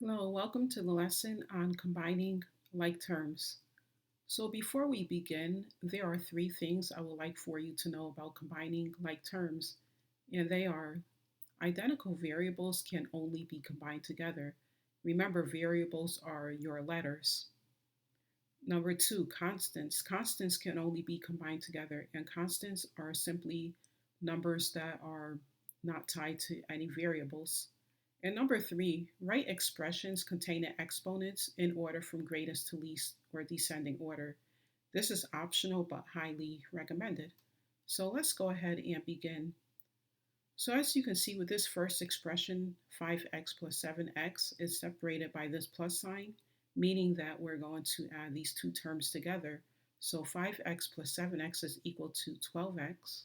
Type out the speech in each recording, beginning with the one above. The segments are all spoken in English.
Hello, welcome to the lesson on combining like terms. So before we begin, there are three things I would like for you to know about combining like terms, and they are identical variables can only be combined together. Remember, variables are your letters. Number two, constants. Constants can only be combined together, and constants are simply numbers that are not tied to any variables. And number three, write expressions containing exponents in order from greatest to least or descending order. This is optional but highly recommended. So let's go ahead and begin. So as you can see with this first expression, 5x plus 7x is separated by this plus sign, meaning that we're going to add these two terms together. So 5x plus 7x is equal to 12x.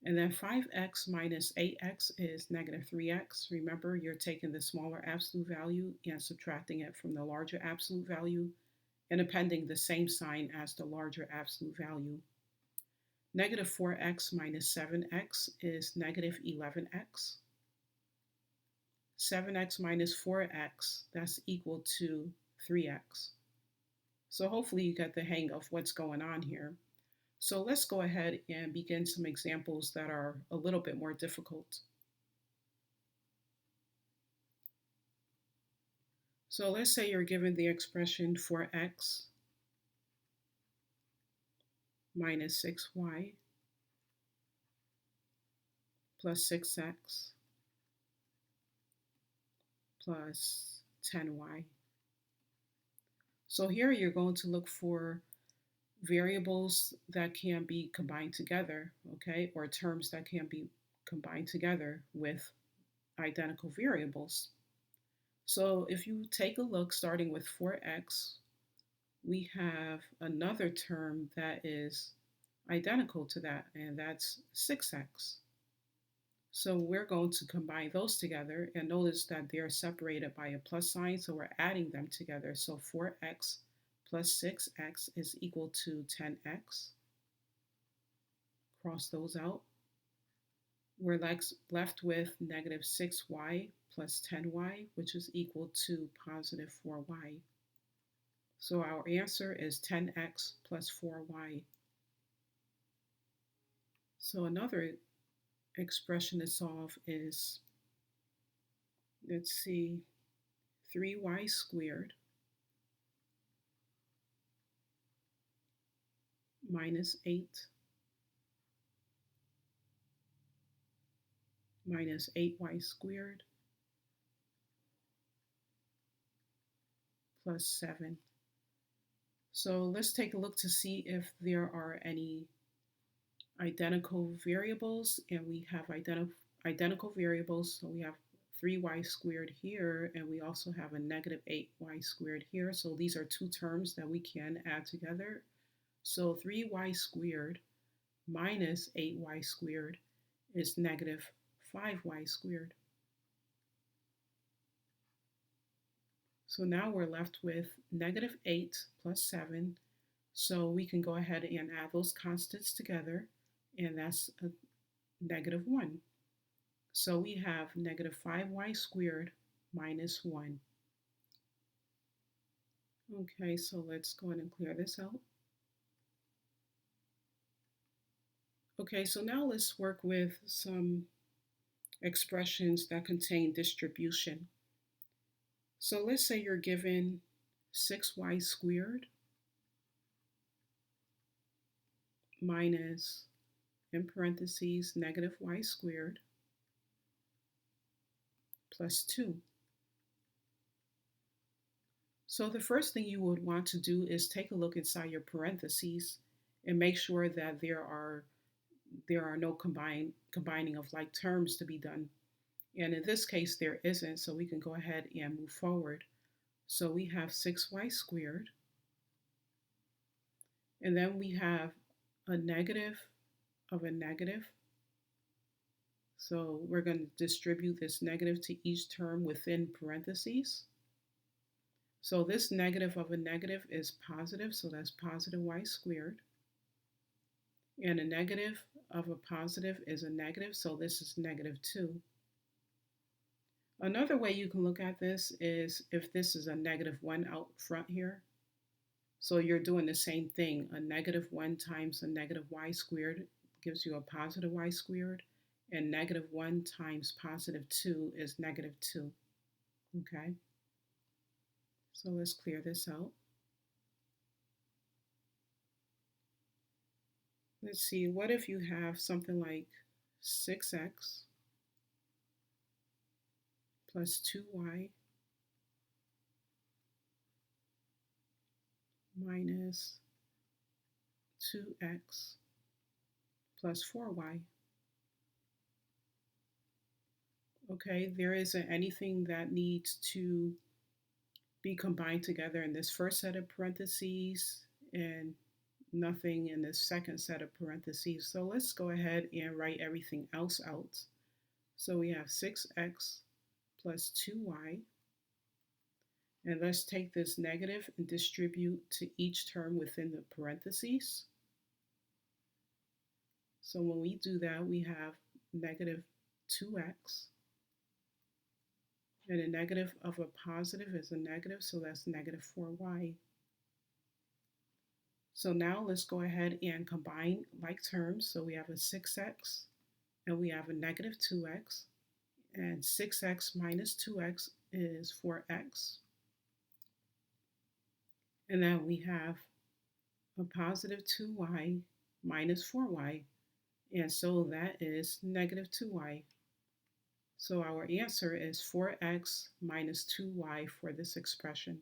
And then 5x minus 8x is negative 3x. Remember, you're taking the smaller absolute value and subtracting it from the larger absolute value and appending the same sign as the larger absolute value. Negative 4x minus 7x is negative 11x. 7x minus 4x, that's equal to 3x. So hopefully you get the hang of what's going on here. So let's go ahead and begin some examples that are a little bit more difficult. So let's say you're given the expression 4x minus 6y plus 6x plus 10y. So here you're going to look for variables that can be combined together, okay, or terms that can be combined together with identical variables. So if you take a look starting with 4x, we have another term that is identical to that, and that's 6x. So we're going to combine those together, and notice that they're separated by a plus sign, so we're adding them together. So 4x plus 6x is equal to 10x. Cross those out. We're left with negative 6y plus 10y, which is equal to positive 4y. So our answer is 10x plus 4y. So another expression to solve is, let's see, 3y squared minus 8 minus 8y squared plus 7. So let's take a look to see if there are any identical variables, and we have identical variables. So we have 3y squared here, and we also have a negative 8y squared here. So these are two terms that we can add together. So 3y squared minus 8y squared is negative 5y squared. So now we're left with negative 8 plus 7. So we can go ahead and add those constants together, and that's a negative 1. So we have negative 5y squared minus 1. Okay, so let's go ahead and clear this out. Okay, so now let's work with some expressions that contain distribution. So let's say you're given 6y squared minus, in parentheses, negative y squared plus 2. So the first thing you would want to do is take a look inside your parentheses and make sure that there are no combining of like terms to be done. And in this case, there isn't, so we can go ahead and move forward. So we have 6y squared, and then we have a negative of a negative. So we're going to distribute this negative to each term within parentheses. So this negative of a negative is positive, so that's positive y squared. And a negative of a positive is a negative, so this is negative 2. Another way you can look at this is if this is a negative 1 out front here. So you're doing the same thing. A negative 1 times a negative y squared gives you a positive y squared. And negative 1 times positive 2 is negative 2. Okay? So let's clear this out. Let's see, what if you have something like 6x plus 2y minus 2x plus 4y. Okay, there isn't anything that needs to be combined together in this first set of parentheses and nothing in this second set of parentheses. So let's go ahead and write everything else out. So we have 6x plus 2y. And let's take this negative and distribute to each term within the parentheses. So when we do that, we have negative 2x. And a negative of a positive is a negative, so that's negative 4y. So now let's go ahead and combine like terms. So we have a 6x and we have a negative 2x. And 6x minus 2x is 4x. And then we have a positive 2y minus 4y. And so that is negative 2y. So our answer is 4x minus 2y for this expression.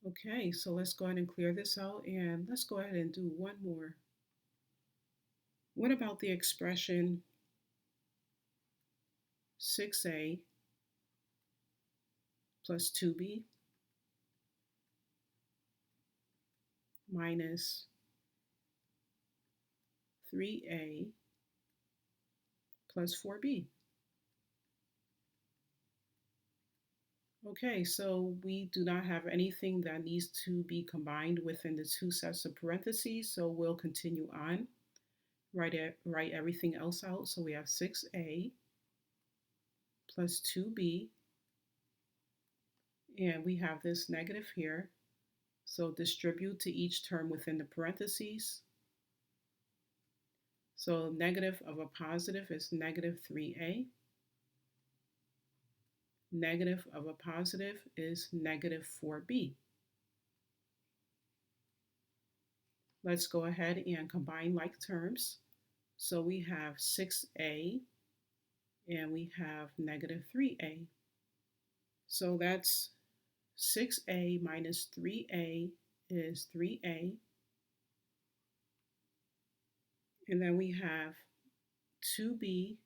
Okay, so let's go ahead and clear this out, and let's go ahead and do one more. What about the expression 6a plus 2b minus 3a plus 4b? Okay, so we do not have anything that needs to be combined within the two sets of parentheses, so we'll continue on. Write everything else out. So we have 6a plus 2b, and we have this negative here. So distribute to each term within the parentheses. So negative of a positive is negative 3a. Negative of a positive is negative 4b. Let's go ahead and combine like terms. So we have 6a and we have negative 3a. So that's 6a minus 3a is 3a. And then we have 2b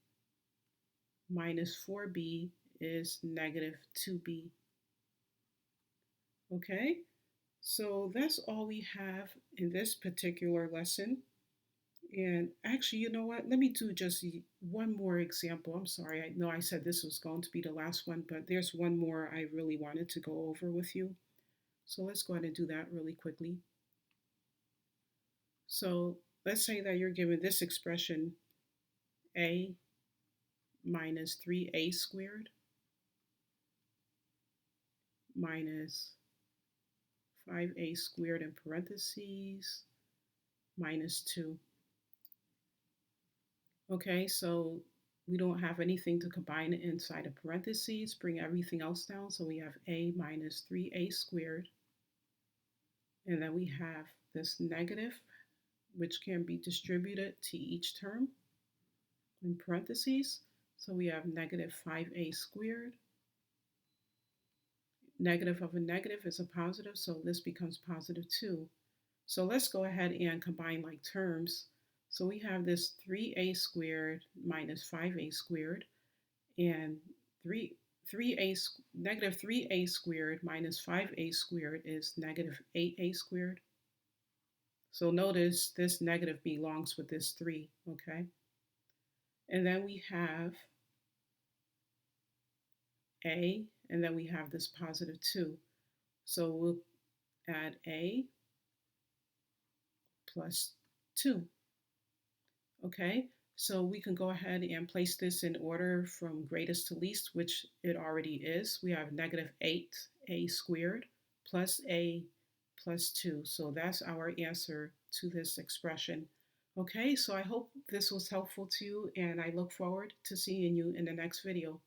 minus 4b is negative 2b. Okay, so that's all we have in this particular lesson. And actually, you know what? Let me do just one more example. I'm sorry, I know I said this was going to be the last one, but there's one more I really wanted to go over with you. So let's go ahead and do that really quickly. So let's say that you're given this expression, a minus 3a squared minus 5a squared in parentheses minus 2. Okay, so we don't have anything to combine inside of parentheses. Bring everything else down. So we have a minus 3a squared. And then we have this negative, which can be distributed to each term in parentheses. So we have negative 5a squared. Negative of a negative is a positive, so this becomes positive 2. So let's go ahead and combine like terms. So we have this 3a squared minus 5a squared, and negative 3a squared minus 5a squared is negative 8a squared. So notice this negative belongs with this 3, okay? And then we have a, and then we have this positive 2. So we'll add a plus 2. Okay, So we can go ahead and place this in order from greatest to least, which it already is. We have negative 8a squared plus a plus 2. So that's our answer to this expression. Okay, so I hope this was helpful to you, and I look forward to seeing you in the next video.